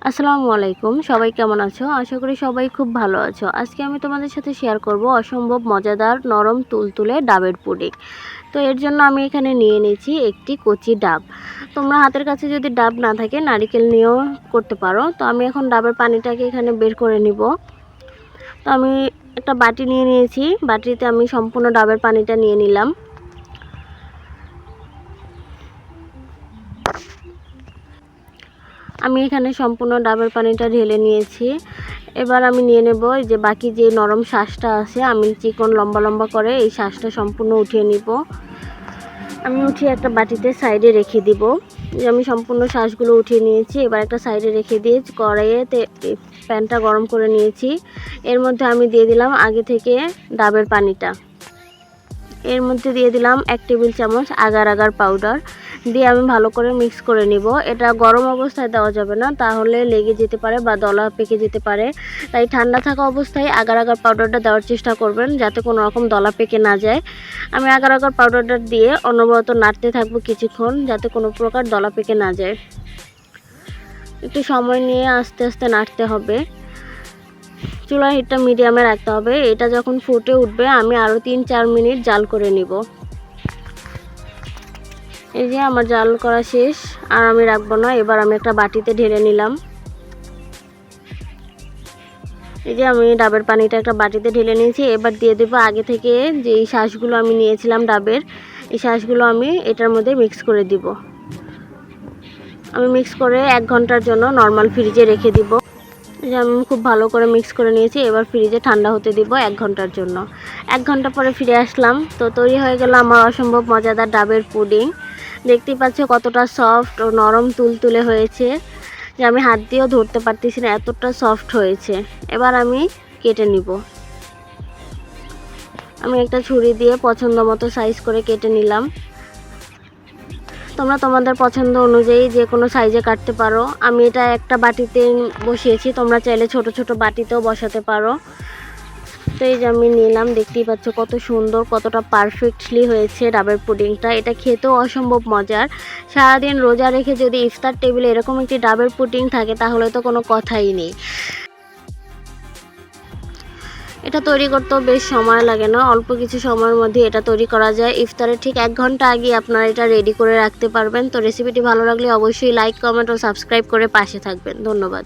আসসালামু আলাইকুম, সবাই কেমন আছো? আশা করি সবাই খুব ভালো আছো। আজকে আমি তোমাদের সাথে শেয়ার করব অসম্ভব মজাদার নরম তুলতুলে ডাবের পুডিং। তো এর জন্য আমি এখানে নিয়ে নিয়েছি একটি কচি ডাব। তোমরা হাতের কাছে যদি ডাব না থাকে নারিকেল নিয়েও করতে পারো। তো আমি এখন ডাবের পানিটাকে এখানে বের করে নিব। তো আমি একটা বাটি নিয়ে নিয়েছি, বাটিতে আমি সম্পূর্ণ ডাবের পানিটা নিয়ে নিলাম। আমি এখানে সম্পূর্ণ ডাবের পানিটা ঢেলে নিয়েছি। এবার আমি নিয়ে নেব এই যে বাকি যে নরম শাঁসটা আছে, আমি চিকন লম্বা লম্বা করে এই শাঁসটা সম্পূর্ণ উঠিয়ে নিব। আমি উঠিয়ে একটা বাটিতে সাইডে রেখে দিব। যে আমি সম্পূর্ণ শাঁসগুলো উঠিয়ে নিয়েছি। এবার একটা সাইডে রেখে দিয়ে কড়াইয়েতে প্যানটা গরম করে নিয়েছি। এর মধ্যে আমি দিয়ে দিলাম আগে থেকে ডাবের পানিটা। এর মধ্যে দিয়ে দিলাম 1 টেবিল চামচ আগার আগার পাউডার দিয়ে আমি ভালো করে মিক্স করে নিব। এটা গরম অবস্থায় দেওয়া যাবে না, তাহলে লেগে যেতে পারে বা দলা পেকে যেতে পারে। তাই ঠান্ডা থাকা অবস্থায় আগার আগার পাউডারটা দেওয়ার চেষ্টা করবেন, যাতে কোনো রকম দলা পেকে না যায়। আমি আগার আগার পাউডারটা দিয়ে অনবরত নাড়তে থাকবো কিছুক্ষণ, যাতে কোনো প্রকার দলা পেকে না যায়। একটু সময় নিয়ে আস্তে আস্তে নাড়তে হবে। চুলার হিটটা মিডিয়ামে রাখতে হবে। এটা যখন ফুটে উঠবে আমি আরও 3-4 মিনিট জাল করে নিব। এই যে আমার জাল করা শেষ, আর আমি রাখবো না। এবার আমি একটা বাটিতে ঢেলে নিলাম। এই যে আমি ডাবের পানিটা একটা বাটিতে ঢেলে নিয়েছি। এবার দিয়ে দেবো আগে থেকে যে এই শাঁসগুলো আমি নিয়েছিলাম ডাবের, এই শাঁসগুলো আমি এটার মধ্যে মিক্স করে দিব। আমি মিক্স করে 1 ঘন্টার জন্য নর্মাল ফ্রিজে রেখে দিব। যে আমি খুব ভালো করে মিক্স করে নিয়েছি। এবার ফ্রিজে ঠান্ডা হতে দিব 1 ঘন্টার জন্য। 1 ঘন্টা পরে ফিরে আসলাম। তো তৈরি হয়ে গেল আমার অসম্ভব মজাদার ডাবের পুডিং। দেখতেই পাচ্ছ কতটা সফট ও নরম তুলতুলে হয়েছে, যে আমি হাত দিয়েও ধরতে পারতেছি না, এতটা সফট হয়েছে। এবার আমি কেটে নিব। আমি একটা ছুরি দিয়ে পছন্দ মতো সাইজ করে কেটে নিলাম। তোমরা তোমাদের পছন্দ অনুযায়ী যে কোনো সাইজে কাটতে পারো। আমি এটা একটা বাটিতে বসিয়েছি, তোমরা চাইলে ছোট ছোট বাটিতেও বসাতে পারো। তো এই যে আমি নিলাম, দেখতেই পাচ্ছ কত সুন্দর, কতটা পারফেক্টলি হয়েছে ডাবের পুডিংটা। এটা খেতেও অসম্ভব মজার। সারাদিন রোজা রেখে যদি ইফতার টেবিলে এরকম একটি ডাবের পুডিং থাকে তাহলে তো কোনো কথাই নেই। এটা তৈরি করতেও বেশ সময় লাগে না, অল্প কিছু সময়ের মধ্যে এটা তৈরি করা যায়। ইফতারের ঠিক 1 ঘন্টা আগে আপনারা এটা রেডি করে রাখতে পারবেন। তো রেসিপিটি ভালো লাগলে অবশ্যই লাইক, কমেন্ট ও সাবস্ক্রাইব করে পাশে থাকবেন। ধন্যবাদ।